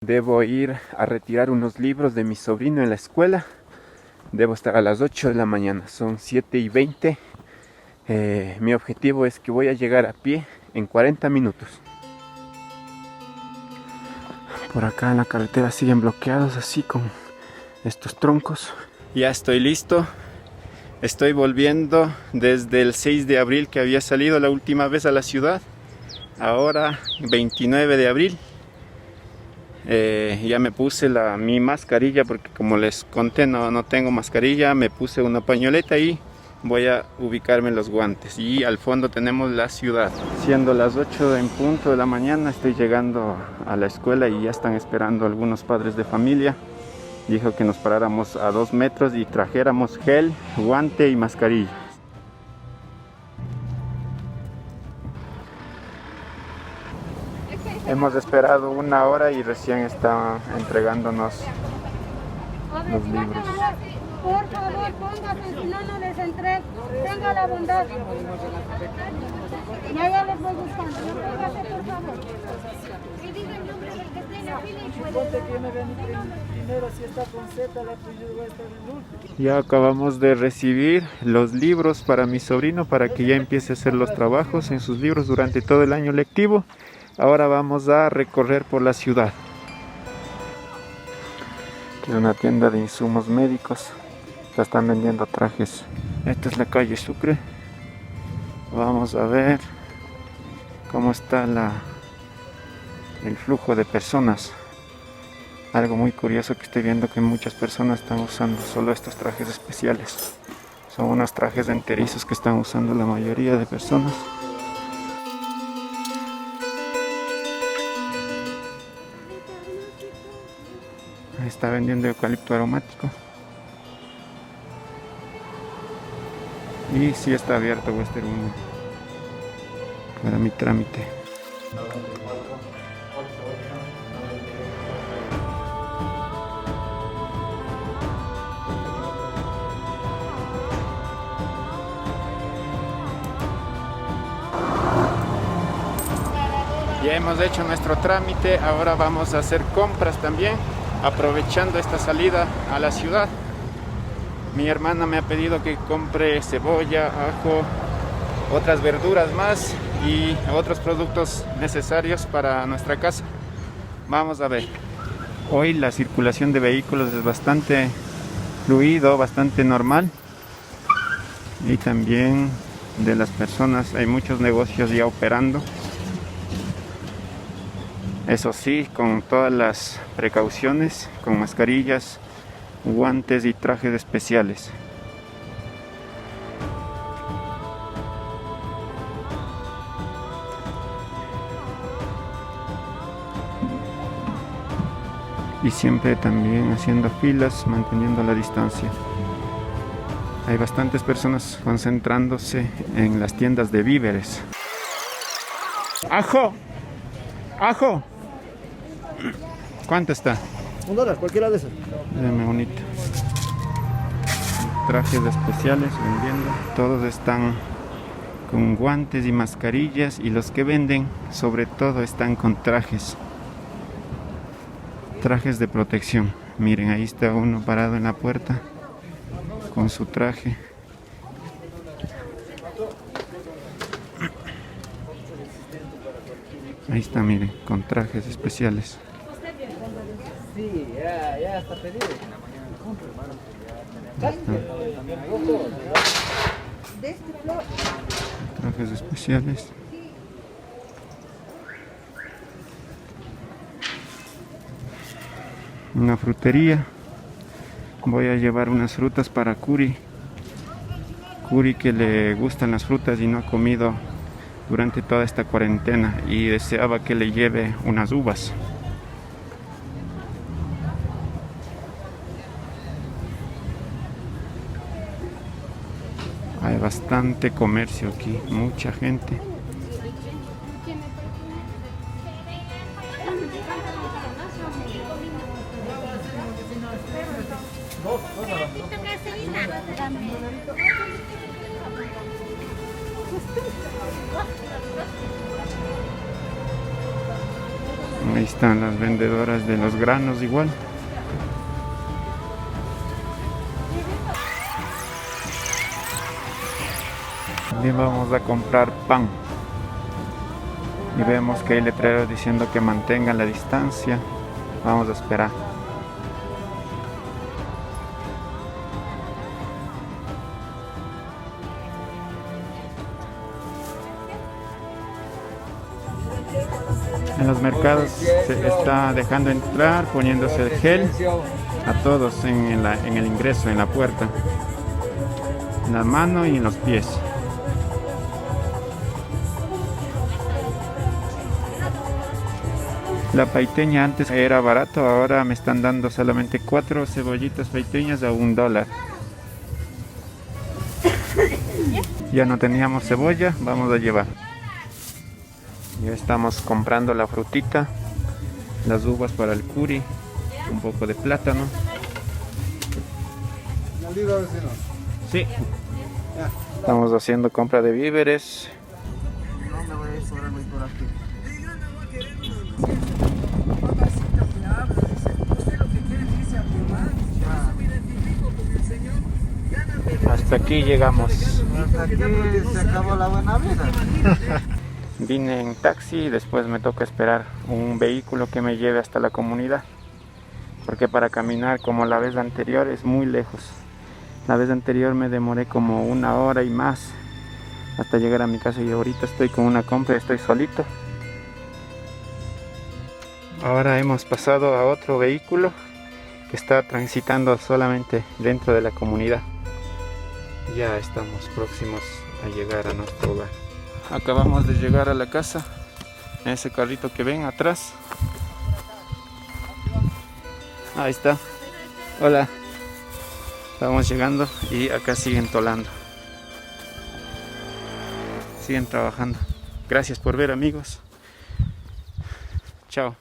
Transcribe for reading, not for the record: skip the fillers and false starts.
Debo ir a retirar unos libros de mi sobrino en la escuela. Debo estar a las 8 de la mañana, son 7:20. Mi objetivo es que voy a llegar a pie en 40 minutos. Por acá en la carretera siguen bloqueados así con estos troncos. Ya estoy listo. Estoy volviendo desde el 6 de abril que había salido la última vez a la ciudad. Ahora 29 de abril. Ya me puse mi mascarilla porque como les conté no tengo mascarilla. Me puse una pañoleta y voy a ubicarme los guantes. Y al fondo tenemos la ciudad. Siendo las 8 en punto de la mañana, estoy llegando a la escuela y ya están esperando algunos padres de familia. Dijo que nos paráramos a 2 metros y trajéramos gel, guante y mascarilla. Hemos esperado 1 hora y recién está entregándonos los libros. Por favor, póngase, si no les entrego. Tenga la bondad. Ya les voy buscando. Póngase, por favor. Y diga el nombre del que esté en la fila y puede. Ponte que yo me ven primero, si está con Z, la tuya va a estar en último. Ya acabamos de recibir los libros para mi sobrino para que ya empiece a hacer los trabajos en sus libros durante todo el año lectivo. Ahora vamos a recorrer por la ciudad. Aquí hay una tienda de insumos médicos. Ya están vendiendo trajes. Esta es la calle Sucre. Vamos a ver cómo está el flujo de personas. Algo muy curioso que estoy viendo, que muchas personas están usando solo estos trajes especiales. Son unos trajes enterizos que están usando la mayoría de personas. Ahí está vendiendo eucalipto aromático. Y sí está abierto Western Union para mi trámite. Ya hemos hecho nuestro trámite, ahora vamos a hacer compras también, aprovechando esta salida a la ciudad. Mi hermana me ha pedido que compre cebolla, ajo, otras verduras más y otros productos necesarios para nuestra casa. Vamos a ver. Hoy la circulación de vehículos es bastante fluido, bastante normal. Y también de las personas, hay muchos negocios ya operando. Eso sí, con todas las precauciones, con mascarillas, guantes y trajes especiales. Y siempre también haciendo filas, manteniendo la distancia. Hay bastantes personas concentrándose en las tiendas de víveres. ¡Ajo! ¡Ajo! ¿Cuánto está? $1, cualquiera de esas. Deme bonito. Trajes especiales vendiendo. Todos están con guantes y mascarillas, y los que venden sobre todo están con trajes de protección. Miren, ahí está uno parado en la puerta con su traje. Ahí está, miren, con trajes especiales. Sí, ya está pedido. Trajes especiales. Una frutería. Voy a llevar unas frutas para Curi. Curi, que le gustan las frutas y no ha comido durante toda esta cuarentena, y deseaba que le lleve unas uvas. Hay bastante comercio aquí, mucha gente. Ahí están las vendedoras de los granos igual. También vamos a comprar pan. Y vemos que hay letreros diciendo que mantengan la distancia. Vamos a esperar. En los mercados se está dejando entrar, poniéndose el gel a todos en el ingreso, en la puerta, en la mano y en los pies. La paiteña antes era barato, ahora me están dando solamente 4 cebollitas paiteñas a $1. Ya no teníamos cebolla, vamos a llevar. Ya estamos comprando la frutita, las uvas para el curry, un poco de plátano. Sí. Estamos haciendo compra de víveres. Hasta aquí llegamos. Hasta aquí se acabó la buena vida. Vine en taxi y después me toca esperar un vehículo que me lleve hasta la comunidad, porque para caminar como la vez anterior es muy lejos. La vez anterior me demoré como 1 hora y más hasta llegar a mi casa, y ahorita estoy con una compra, estoy solito. Ahora hemos pasado a otro vehículo que está transitando solamente dentro de la comunidad. Ya estamos próximos a llegar a nuestro hogar. Acabamos de llegar a la casa, en ese carrito que ven atrás. Ahí está. Hola. Estamos llegando y acá siguen tolando. Siguen trabajando. Gracias por ver, amigos. Chao.